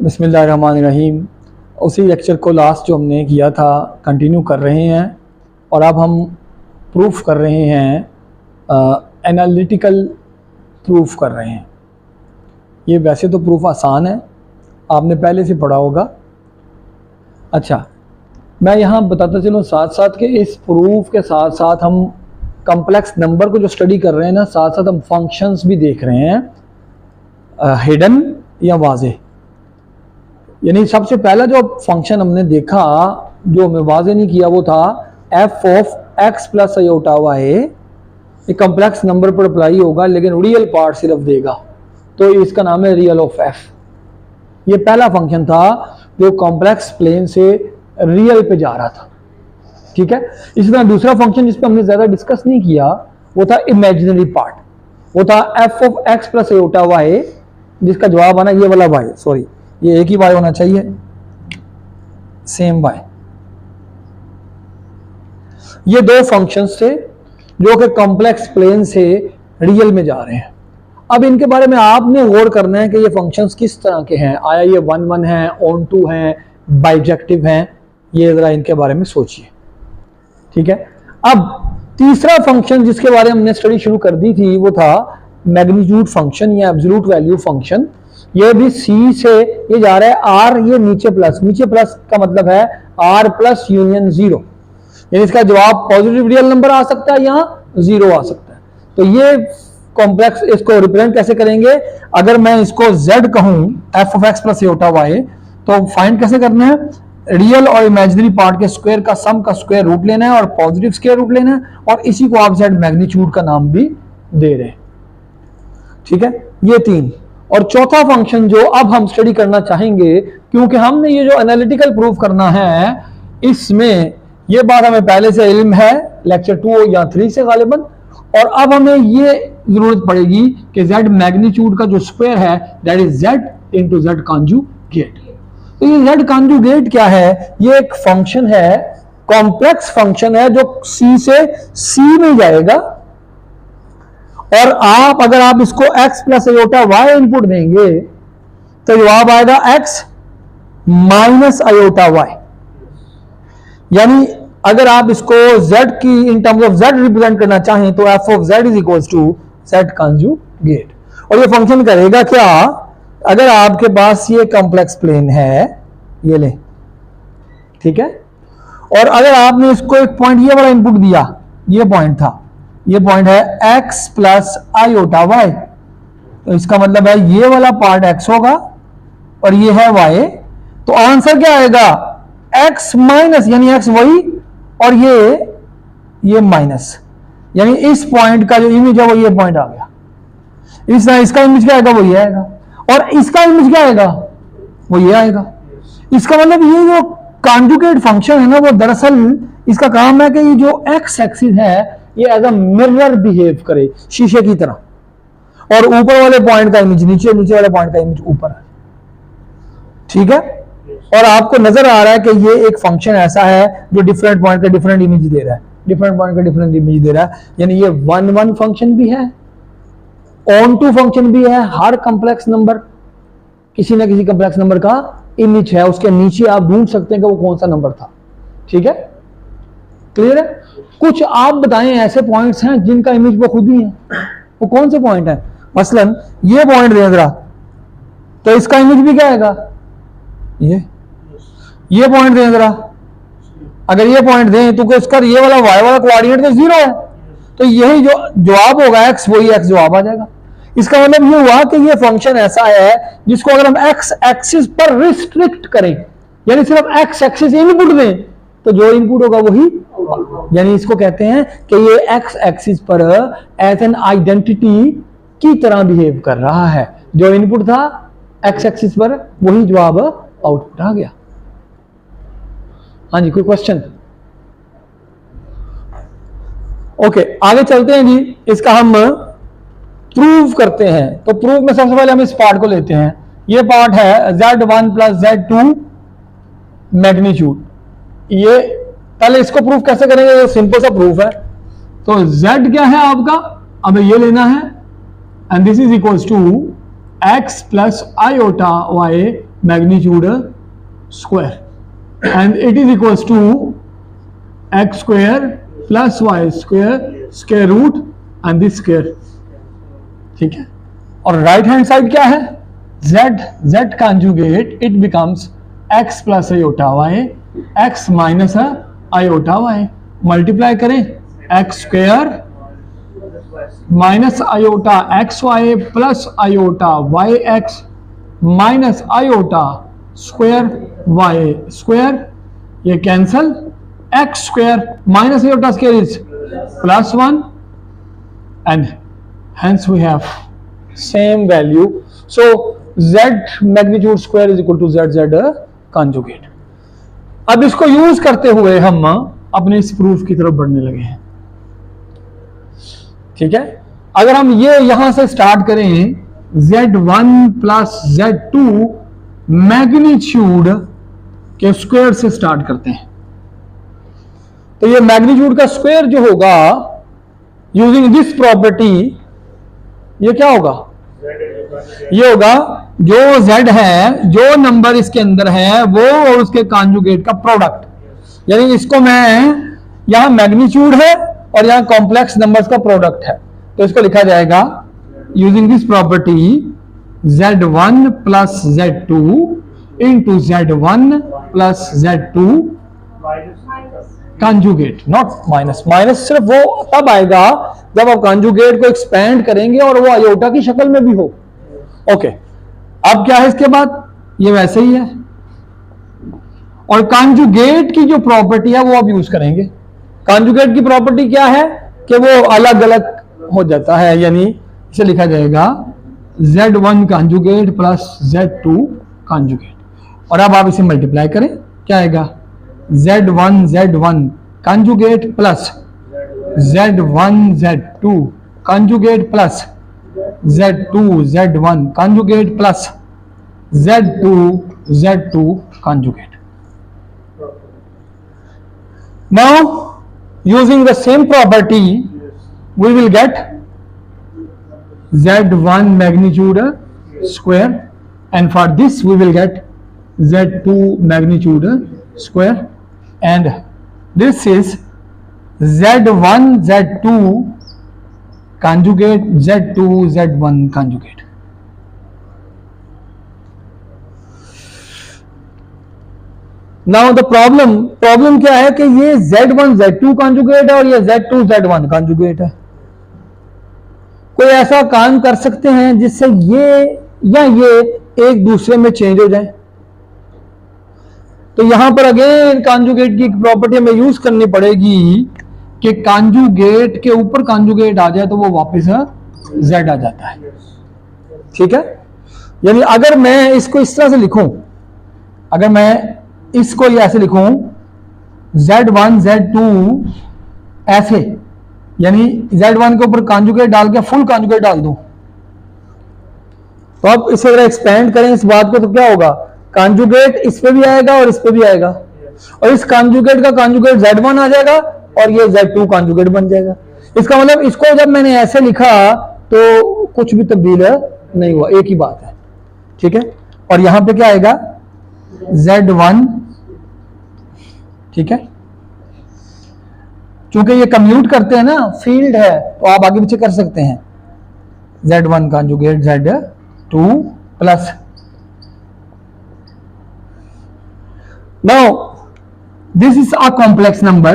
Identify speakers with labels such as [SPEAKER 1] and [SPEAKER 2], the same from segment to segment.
[SPEAKER 1] बिस्मिल्लाहिर्रहमानिर्रहीम। उसी लेक्चर को लास्ट जो हमने किया था कंटिन्यू कर रहे हैं और अब हम प्रूफ कर रहे हैं, एनालिटिकल प्रूफ कर रहे हैं। ये वैसे तो प्रूफ आसान है, आपने पहले से पढ़ा होगा। अच्छा, मैं यहाँ बताता चलूँ साथ साथ कि इस प्रूफ के साथ साथ हम कम्प्लेक्स नंबर को जो स्टडी कर रहे हैं ना, साथ साथ हम फंक्शंस भी देख रहे हैं, हिडन या वाज़े। यानी सबसे पहला जो फंक्शन हमने देखा जो हमें वाज़े नहीं किया वो था F of X plus iota Y. ये कम्प्लेक्स नंबर पर अप्लाई होगा लेकिन रियल पार्ट सिर्फ देगा, तो इसका नाम है रियल ऑफ एफ। ये पहला फंक्शन था जो कॉम्प्लेक्स प्लेन से रियल पे जा रहा था, ठीक है। इसी तरह दूसरा फंक्शन जिस पे हमने ज्यादा डिस्कस नहीं किया वो था इमेजिनरी पार्ट, वो था F of X plus iota Y, जिसका जवाब आना ये वाला वाई, सॉरी ये एक ही वाई होना चाहिए, सेम वाई। ये दो फंक्शंस थे जो कि कॉम्प्लेक्स प्लेन से रियल में जा रहे हैं। अब इनके बारे में आपने गौर करना है कि ये फंक्शंस किस तरह के हैं। आया ये 1-1 हैं, ऑन टू हैं, बाइजेक्टिव हैं, ये जरा इनके बारे में सोचिए, ठीक है। अब तीसरा फंक्शन जिसके बारे में हमने स्टडी शुरू कर दी थी वो था मैग्नीट्यूड फंक्शन या एब्सोल्यूट वैल्यू फंक्शन। ये भी सी से ये जा रहा है आर, ये नीचे प्लस का मतलब है आर प्लस यूनियन जीरो, यानी इसका जवाब पॉजिटिव रियल नंबर आ सकता है या जीरो आ सकता है। तो ये कॉम्प्लेक्स, इसको रिप्रेजेंट कैसे करेंगे? अगर मैं इसको z कहूं F of X plus iota Y, तो फाइंड कैसे करना है? रियल और इमेजिनरी पार्ट के स्क्वायर का सम का स्क्वायर रूट लेना है और पॉजिटिव स्क्वायर रूट लेना है, और इसी को आप z मैग्नीट्यूड का नाम भी दे रहे हैं, ठीक है। ये तीन। और चौथा फंक्शन जो अब हम स्टडी करना चाहेंगे, क्योंकि हमने ये जो एनालिटिकल प्रूफ करना है इसमें ये बात हमें पहले से इल्म है लेक्चर 2 या 3 से गालिबन, और अब हमें ये जरूरत पड़ेगी कि z मैग्नीट्यूड का जो स्क्वायर है that is z into z conjugate. तो ये z कॉन्जुगेट क्या है? ये एक फंक्शन है, कॉम्प्लेक्स फंक्शन है जो c से c में जाएगा, और अगर आप इसको x plus iota Y input देंगे तो जवाब आएगा x माइनस आयोटा वाई। यानी अगर आप इसको z की in terms of z represent करना चाहें तो f of z is equals to z conjugate. और ये फंक्शन करेगा क्या? अगर आपके पास ये कॉम्प्लेक्स प्लेन है, ये ले, ठीक है, और अगर आपने इसको एक पॉइंट ये वाला इनपुट दिया, ये पॉइंट था, ये पॉइंट है x प्लस आयोटा वाई, तो इसका मतलब है ये वाला पार्ट x होगा और ये है y, तो आंसर क्या आएगा? x माइनस, यानी x वही और ये माइनस, यानी इस पॉइंट का जो इमेज है वो ये पॉइंट आ गया। इसका इमेज क्या आएगा? वो ये आएगा, और इसका इमेज क्या आएगा? वो ये आएगा। इसका मतलब ये जो कॉन्जुगेट फंक्शन है ना, वो दरअसल इसका काम है कि ये जो x एक्सिस है ये एज अ मिरर बिहेव करे, शीशे की तरह, और ऊपर वाले पॉइंट का इमेज नीचे, नीचे वाले पॉइंट का इमेज ऊपर है, ठीक है। और आपको नजर आ रहा है कि ये एक फंक्शन ऐसा है जो डिफरेंट पॉइंट का डिफरेंट इमेज दे रहा है, डिफरेंट पॉइंट का डिफरेंट इमेज दे रहा है। यानी ये 1-1 फंक्शन भी है, ऑन टू फंक्शन भी है। हर कॉम्प्लेक्स नंबर किसी ना किसी कॉम्प्लेक्स नंबर का इमेज है, उसके नीचे आप ढूंढ सकते हैं कि वो कौन सा नंबर था, ठीक है, क्लियर है। कुछ आप बताएं ऐसे पॉइंट्स हैं जिनका इमेज वो खुद ही है, वो कौन से पॉइंट है? मसलन ये पॉइंट दें जरा, तो इसका इमेज भी क्या आएगा? ये पॉइंट दें जरा, अगर ये पॉइंट दें तो इसका ये वाला y वाला कोऑर्डिनेट तो 0 है, तो यही जो जवाब होगा x, वही x जवाब आ जाएगा। इसका मतलब ये हुआ कि ये फंक्शन ऐसा है जिसको अगर हम x एक्सिस पर रिस्ट्रिक्ट करें, यानी सिर्फ x एक्सिस इनपुट दें, तो जो इनपुट होगा वही, यानी इसको कहते हैं कि ये x एक्सिस पर एज एन आइडेंटिटी की तरह बिहेव कर रहा है। जो इनपुट था x एक्सिस पर वही जवाब आउटपुट आ गया। हाँ जी, कोई क्वेश्चन? ओके, आगे चलते हैं जी। इसका हम प्रूव करते हैं, तो प्रूव में सबसे पहले हम इस पार्ट को लेते हैं। ये पार्ट है z1 प्लस z2 मैग्नीट्यूड। ये पहले इसको प्रूव कैसे करेंगे? ये सिंपल सा प्रूफ है। तो z क्या है आपका? अब ये लेना है, and this is equals to x plus iota y magnitude square and it is equals to x square plus y square square root and this square. ठीक है, और राइट हैंड साइड क्या है, z conjugate it becomes x plus iota y x minus iota y। Multiply करें x square minus iota x y plus iota y x minus iota square y square, ये cancel, x square minus iota square is plus 1 and hence we have same value. So z magnitude square is equal to z conjugate. अब इसको use करते हुए हम अपने इस proof की तरफ बढ़ने लगे हैं। ठीक है, अगर हम ये यहां से स्टार्ट करें z1 प्लस z2 मैग्नीट्यूड के स्क्वायर से स्टार्ट करते हैं, तो ये मैग्नीट्यूड का स्क्वायर जो होगा यूजिंग दिस प्रॉपर्टी, ये क्या होगा, ये होगा जो z है, जो नंबर इसके अंदर है वो और उसके कॉन्जुगेट का प्रोडक्ट। यानी इसको मैं, यहां मैग्नीट्यूड है और यहां कॉम्प्लेक्स नंबर्स का प्रोडक्ट है, तो इसको लिखा जाएगा using this property z1 plus z2 into z1 plus z2 conjugate, not minus. Minus सिर्फ वो तब आएगा जब आप कॉन्जुगेट को एक्सपेंड करेंगे और वो आयोटा की शक्ल में भी हो। ओके, अब क्या है इसके बाद, ये वैसे ही है, और कॉन्जुगेट की जो प्रॉपर्टी है वो आप यूज करेंगे। कॉन्जुगेट की प्रॉपर्टी क्या है कि वो अलग अलग हो जाता है, यानी इसे लिखा जाएगा z1 conjugate plus z2 conjugate, और अब आप इसे मल्टीप्लाई करें, क्या आएगा, z1 conjugate plus z1 z2 conjugate plus z2 z1 conjugate plus z2 z2 conjugate. Now using the same property we will get z1 magnitude square, and for this we will get z2 magnitude square, and this is z1 z2 conjugate z2 z1 conjugate. Now the problem क्या है कि ये z1 z2 conjugate है और ये z2 z1 conjugate है। कोई ऐसा काम कर सकते हैं जिससे ये या ये एक दूसरे में चेंज हो जाए, तो यहां पर अगेन कॉन्जुगेट की प्रॉपर्टी हमें यूज करनी पड़ेगी कि कॉन्जुगेट के ऊपर कॉन्जुगेट आ जाए तो वो वापस z आ जाता है। ठीक है, यानी अगर मैं इसको इस तरह से लिखूं, अगर मैं इसको ये ऐसे लिखूं z1 z2 ऐसे, यानी z1 के ऊपर कॉन्जुगेट डाल के फुल कॉन्जुगेट डाल दूं, तो अब इसे अगर एक्सपेंड करें इस बात को तो क्या होगा, कॉन्जुगेट इस पे भी आएगा और इस पे भी आएगा, और इस कॉन्जुगेट का कॉन्जुगेट z1 आ जाएगा और ये z2 कॉन्जुगेट बन जाएगा। इसका मतलब इसको जब मैंने ऐसे लिखा तो कुछ भी तब्दील नहीं हुआ, एक ही बात है। ठीक है, और यहां पे क्या आएगा z1, ठीक है, क्योंकि ये कम्यूट करते हैं ना, फील्ड है तो आप आगे पीछे कर सकते हैं, z1 conjugate z2 plus. Now this is a complex number,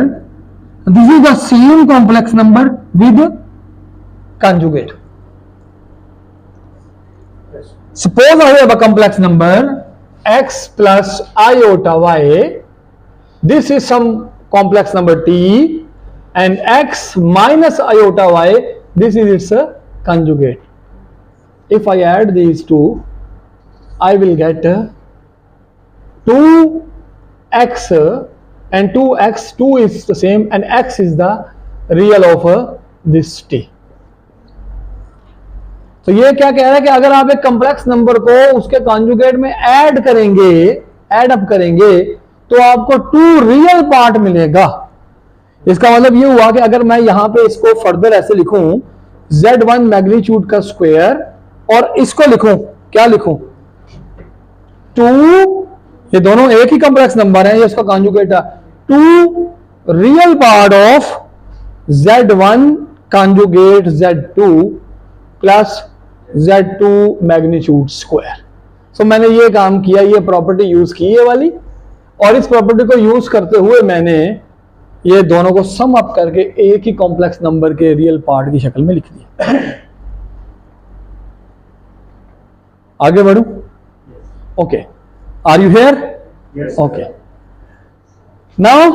[SPEAKER 1] this is the same complex number with conjugate. Suppose I have a complex number x plus iota y, this is some complex number t, and x minus iota y, this is its conjugate. If I add these two, I will get 2x, and 2x, 2 is the same, and x is the real of this t. तो ये क्या कह रहा है कि अगर आप एक कॉम्प्लेक्स नंबर को उसके कॉन्जुगेट में ऐड करेंगे, ऐड अप करेंगे, तो आपको 2 रियल पार्ट मिलेगा। इसका मतलब ये हुआ कि अगर मैं यहां पे इसको फर्दर ऐसे लिखूं z1 मैग्नीट्यूड का स्क्वायर, और इसको लिखूं, क्या लिखूं, टू, ये दोनों एक ही कॉम्प्लेक्स नंबर है, ये उसका कॉन्जुगेट है, two real part of Z1 conjugate Z2 plus Z2 magnitude square. So मैंने ये काम किया, ये प्रॉपर्टी यूज की है वाली, और इस प्रॉपर्टी को यूज करते हुए मैंने ये दोनों को सम अप करके एक ही कॉम्प्लेक्स नंबर के रियल पार्ट की शक्ल में लिख दिया। आगे बढ़ूं? Okay, are you here? Okay, now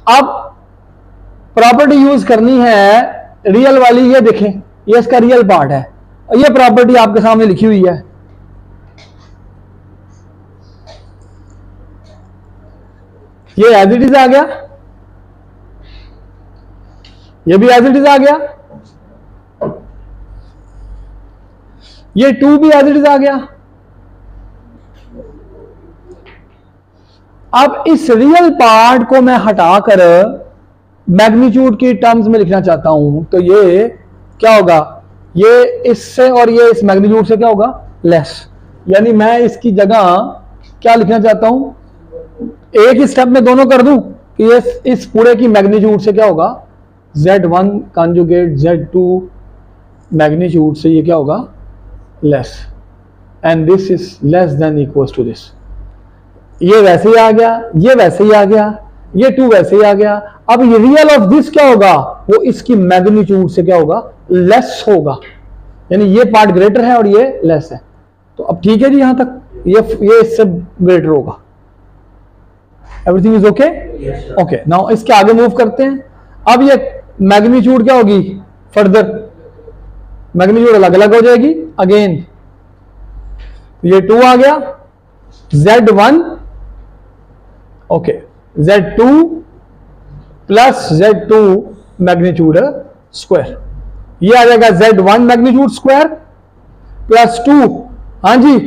[SPEAKER 1] अब प्रॉपर्टी यूज करनी है रियल वाली। ये देखें, ये इसका रियल पार्ट है, और ये प्रॉपर्टी आपके सामने लिखी हुई है। ये एज इट इज आ गया, ये भी एज इट इज आ गया, ये टू भी एज इट इज आ गया। अब इस रियल पार्ट को मैं हटाकर मैग्नीट्यूड की टर्म्स में लिखना चाहता हूं, तो ये क्या होगा, ये इससे और ये इस मैग्नीट्यूड से क्या होगा, लेस। यानी मैं इसकी जगह क्या लिखना चाहता हूं, एक ही स्टेप में दोनों कर दूं कि ये इस पूरे की मैग्नीट्यूड से क्या होगा, Z1 कॉन्जुगेट Z2 मैग्नीट्यूड से ये क्या होगा, less, and this is less than equals to this. ये वैसे ही आ गया, ये वैसे ही आ गया, ये टू वैसे ही आ गया। अब ये रियल ऑफ दिस क्या होगा, वो इसकी मैग्नीट्यूड से क्या होगा, लेस होगा। यानी ये पार्ट ग्रेटर है और ये लेस है। तो अब ठीक है जी, यहां तक ये इससे ग्रेटर होगा। Everything is okay? Okay, now इसके आगे मूव करते हैं। अब ये मैग्नीट्यूड क्या होगी, फर्दर मैग्नीट्यूड अलग अलग हो जाएगी। अगेन ये टू आ गया, Z1 okay, Z2 plus Z2 magnitude square, ये आ जाएगा Z1 मैग्नीट्यूड स्क्वायर प्लस 2। हाँ जी,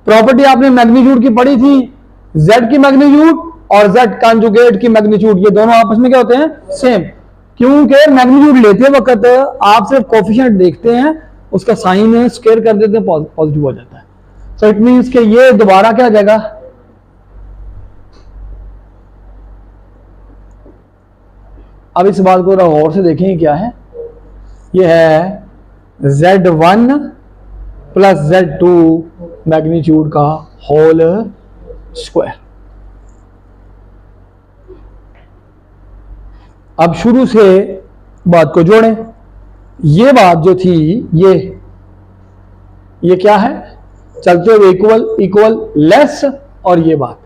[SPEAKER 1] प्रॉपर्टी आपने मैग्नीट्यूड की पढ़ी थी, Z की मैग्नीट्यूड और Z कॉन्जुगेट की मैग्नीट्यूड, ये दोनों आपस में क्या होते हैं, सेम। क्योंकि मैग्नीट्यूड लेते वक्त आप सिर्फ कोफिशिएंट देखते हैं, उसका साइन स्क्वायर कर देते हैं, पॉजिटिव हो जाता है। सो इट मींस कि ये दोबारा क्या आ जाएगा, अब इस बात को और से देखें क्या है, ये है Z1 प्लस Z2 मैग्नीट्यूड का होल स्क्वायर। अब शुरू से बात को जोड़ें। ये बात जो थी, ये क्या है, चलते हुए इक्वल इक्वल लेस, और ये बात,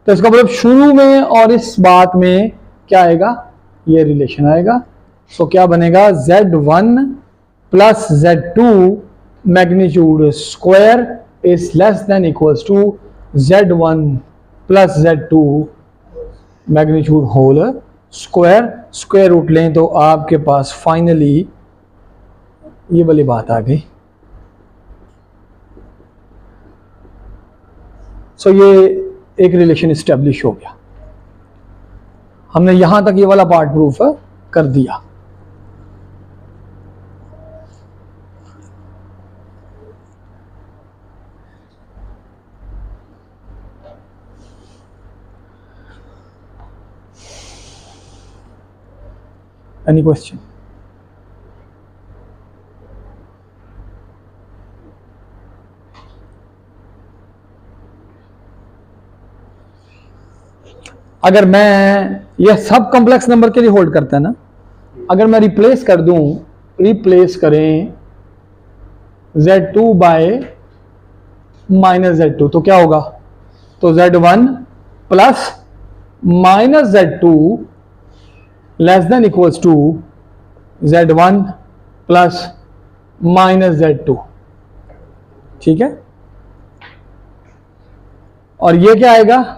[SPEAKER 1] तो इसका मतलब शुरू में और इस बात में क्या आएगा, ये रिलेशन आएगा। सो क्या बनेगा, Z1 plus Z2 magnitude square is less than equals to Z1 plus Z2 magnitude whole square. Square root लें तो आपके पास फाइनली ये वाली बात आ गई। सो ये एक रिलेशन इस्टेब्लिश हो गया। हमने यहां तक ये वाला पार्ट प्रूफ कर दिया। Any question? अगर मैं यह सब कॉम्प्लेक्स नंबर के लिए होल्ड करता है ना, अगर मैं रिप्लेस कर दूं, रिप्लेस करें Z2 बाय माइनस Z2 तो क्या होगा, तो Z1 plus minus Z2 less than equals to Z1 plus minus Z2। ठीक है, और ये क्या आएगा,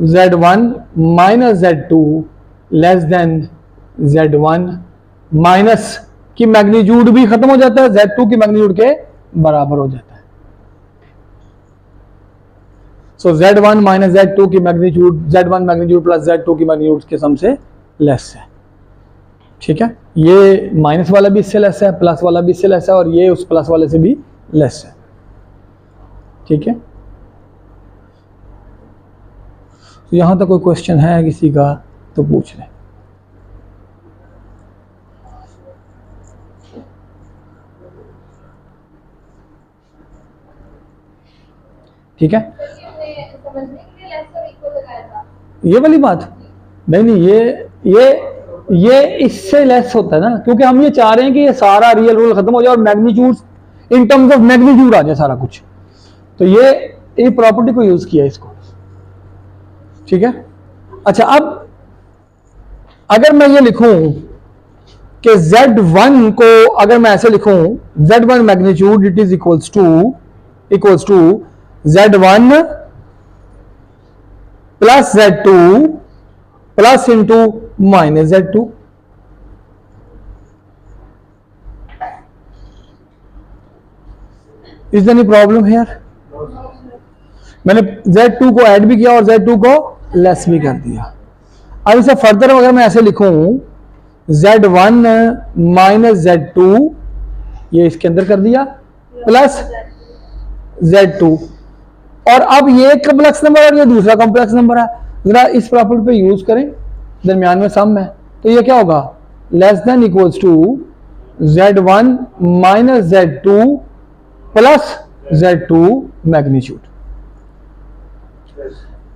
[SPEAKER 1] Z1 minus Z2 less than Z1, minus की मैग्नीट्यूड भी खत्म हो जाता है, Z2 की मैग्नीट्यूड के बराबर हो जाता है। सो Z1 माइनस Z2 की magnitude, Z1 magnitude plus Z2 की मैग्नीट्यूड के सम से लेस है। ठीक है, ये माइनस वाला भी इससे लेस है, प्लस वाला भी इससे लेस है, और ये उस प्लस वाले से भी लेस है। ठीक है, तो यहां तक कोई क्वेश्चन है किसी का तो पूछ लें। ठीक है, ये वाली बात नहीं, ये इससे लेस होता है ना, क्योंकि हम ये चाह रहे हैं कि ये सारा रियल रूल खत्म हो जाए और magnitude in terms of magnitude आ जाए सारा कुछ। तो ये प्रॉपर्टी को यूज किया इसको। ठीक है, अच्छा अब अगर मैं ये लिखूं कि Z1 को अगर मैं ऐसे लिखूं, Z1 magnitude it is equals to Z1 plus Z2 plus into minus Z2। Is there any problem here? मैंने Z2 को ऐड भी किया और Z2 को लेस भी कर दिया। अब इसे फर्दर अगर मैं ऐसे लिखूं Z1 माइनस Z2, ये इसके अंदर कर दिया, प्लस Z2, और अब ये एक कॉम्प्लेक्स नंबर और ये दूसरा कॉम्प्लेक्स नंबर है, जरा इस प्रॉपर्टी पे यूज करें, दरमियान में सम है, तो ये क्या होगा, less than equals to Z1 minus Z2 plus Z2 magnitude.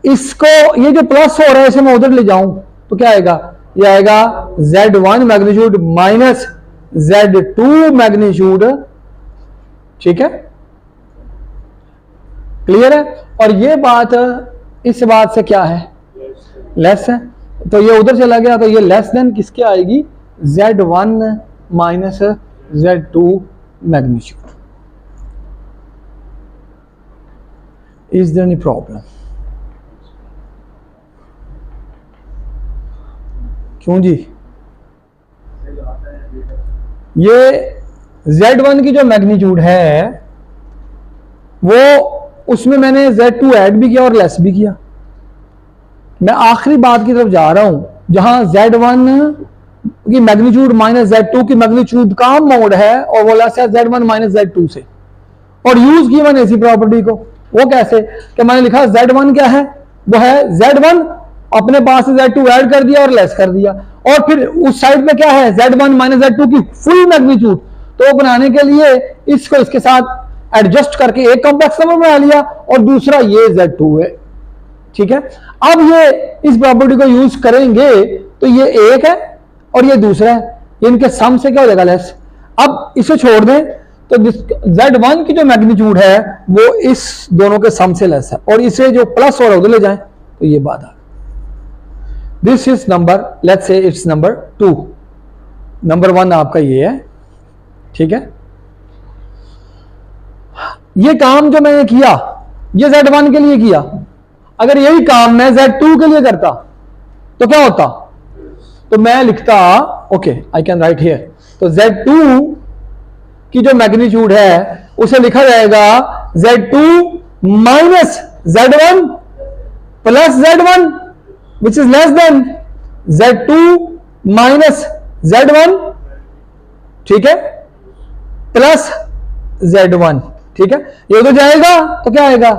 [SPEAKER 1] इसको ये जो प्लस हो रहा है इसे मैं उधर ले जाऊं तो क्या आएगा, ये आएगा Z1 magnitude minus Z2 magnitude. ठीक है, क्लियर है? और ये बात इस बात से क्या है, लेस है, तो ये उधर चला गया, तो ये लेस देन किसके आएगी, Z1 minus Z2 magnitude. Is there any problem? क्यों जी? ये Z1 की जो मैग्नीट्यूड है वो, उसमें मैंने Z2 ऐड भी किया और लेस भी किया। मैं आखिरी बात की तरफ जा रहा हूं जहां Z1 की मैग्नीट्यूड माइनस Z2 की मैग्नीट्यूड का मोड है और वो लेस है Z1 माइनस Z2 से, और यूज की मैंने इसी प्रॉपर्टी को। वो कैसे कि मैंने लिखा Z1 क्या है, वो है Z1 अपने पास से Z2 ऐड कर दिया और लेस कर दिया, और फिर उस साइड में क्या है Z1 माइनस Z2 की फुल मैग्नीट्यूड। तो बनाने के लिए इसको इसके साथ एडजस्ट करके एक कॉम्प्लेक्स नंबर बना लिया और दूसरा ये Z2 है। ठीक है, अब ये इस प्रॉपर्टी को यूज करेंगे तो ये एक है और ये दूसरा है, इनके सम से क्या हो जाएगा, लेस। अब इसे छोड़ दें तो Z1 की जो मैग्नीट्यूड है वो इस दोनों के सम से लेस है, और इसे जो प्लस हो रहा है उधर ले जाएं तो ये बात आ, this is number, let's say it's number 2, number 1 आपका ये है। ठीक है, ये काम जो मैंने किया ये Z1 के लिए किया, अगर यही काम मैं Z2 के लिए करता तो क्या होता, तो मैं लिखता, okay I can write here, तो Z2 की जो मैग्नीट्यूड है उसे लिखा जाएगा Z2 minus Z1 plus Z1 which is less than Z2 minus Z1, ठीक है, प्लस Z1। ठीक है, ये उधर जाएगा तो क्या आएगा,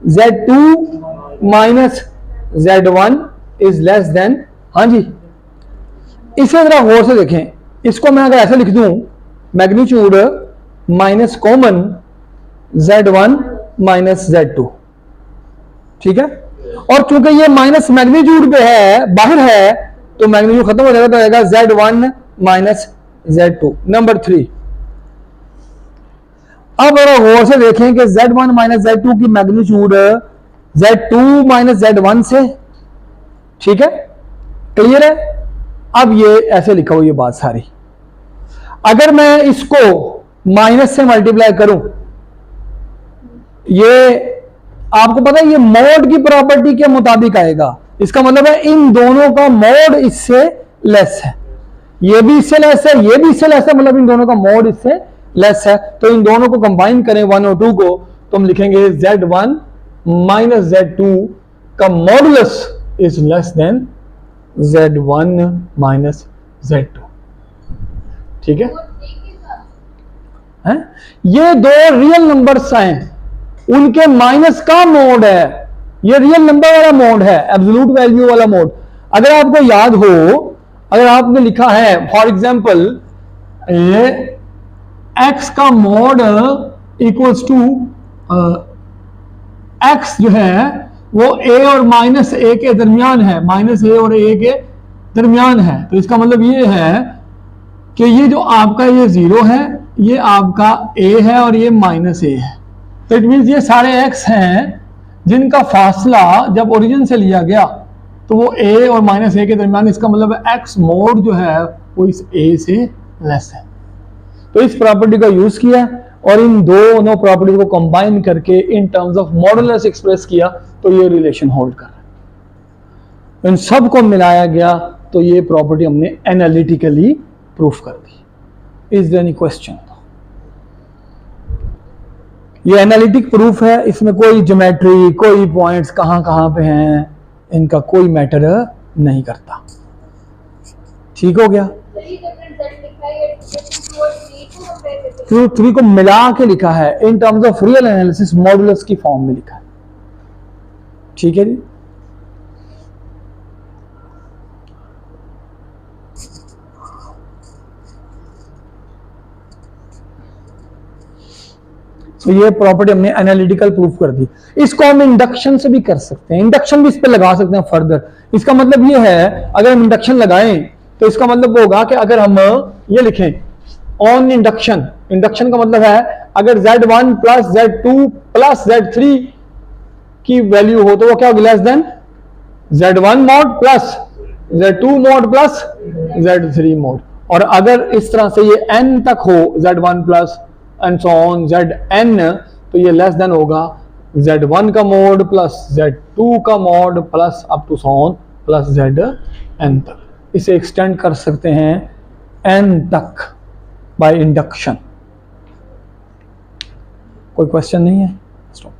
[SPEAKER 1] Z2 minus Z1 is less then. हाँ जी, इसे जरा गौर से देखें, इसको मैं अगर ऐसे लिख दूं, magnitude minus common Z1 minus Z2। ठीक है, और चूंकि ये माइनस मैग्नीट्यूड पे है, बाहर है, तो मैग्नीट्यूड खत्म हो जाएगा, तो आएगा Z1 माइनस Z2। नंबर 3, अब अगर गौर से देखें कि Z1 माइनस Z2 की मैग्नीट्यूड Z2 माइनस Z1 से, ठीक है, क्लियर है? अब ये ऐसे लिखा हुआ ये बात सारी, अगर मैं इसको माइनस से मल्टीप्लाई करूं, ये आपको पता है ये मोड की प्रॉपर्टी के मुताबिक आएगा, इसका मतलब है इन दोनों का मोड इससे लेस है, ये भी इससे लेस है, ये भी इससे लेस है, मतलब इन दोनों का मोड इससे लेस है। तो इन दोनों को कंबाइन करें 1 और 2 को, तो हम लिखेंगे Z1 माइनस Z2 का modulus is less than Z1 minus Z2। ठीक है, ये दो रियल नंबर्स हैं, उनके माइनस का मोड है, ये रियल नंबर वाला मोड है, एब्सोल्यूट वैल्यू वाला मोड। अगर आपको याद हो, अगर आपने लिखा है फॉर एग्जांपल ये x का मोड इक्वल्स टू x जो है वो a और माइनस a के दरमियान है, माइनस a और a के दरमियान है, तो इसका मतलब ये है कि ये जो आपका ये 0 है, ये आपका a है और ये माइनस a है। तो इट मीन्स ये सारे x हैं जिनका फासला जब ओरिजिन से लिया गया तो वो a और माइनस a के दरमियान, इसका मतलब है x मोड जो है वो इस a से लेस है। तो इस प्रॉपर्टी का यूज किया और इन दोनों प्रॉपर्टी को कंबाइन करके इन टर्म्स ऑफ मॉडुलस एक्सप्रेस किया, तो ये रिलेशन होल्ड कर रहा है। इन सब को मिलाया गया तो ये प्रॉपर्टी हमने एनालिटिकली प्रूफ कर दी। Is there any question? ये एनालिटिक प्रूफ है, इसमें कोई ज्योमेट्री, कोई पॉइंट्स कहां कहां पे हैं, इनका कोई मैटर नहीं करता। ठीक हो गया? थ्रू 3 को मिला के लिखा है, इन terms of real analysis modulus की फॉर्म में लिखा है। ठीक है जी। तो ये प्रॉपर्टी हमने एनालिटिकल प्रूफ कर दी। इसको हम इंडक्शन से भी कर सकते हैं, इंडक्शन भी इस पे लगा सकते हैं फर्दर। इसका मतलब ये है अगर हम इंडक्शन लगाएं तो इसका मतलब होगा कि अगर हम ये लिखें ऑन इंडक्शन, इंडक्शन का मतलब है अगर Z1 plus Z2 plus Z3 की वैल्यू हो तो वो क्या होगी? Less than Z1 mode plus Z2 mode plus Z3 mode. और अगर इस तरह से ये n तक हो, Z1 plus and so on Zn, तो ये लेस देन होगा Z1 का मोड प्लस Z2 का mod plus up to so on plus Zn तक। इसे एक्सटेंड कर सकते हैं n तक बाय इंडक्शन। कोई क्वेश्चन नहीं है? स्टॉप।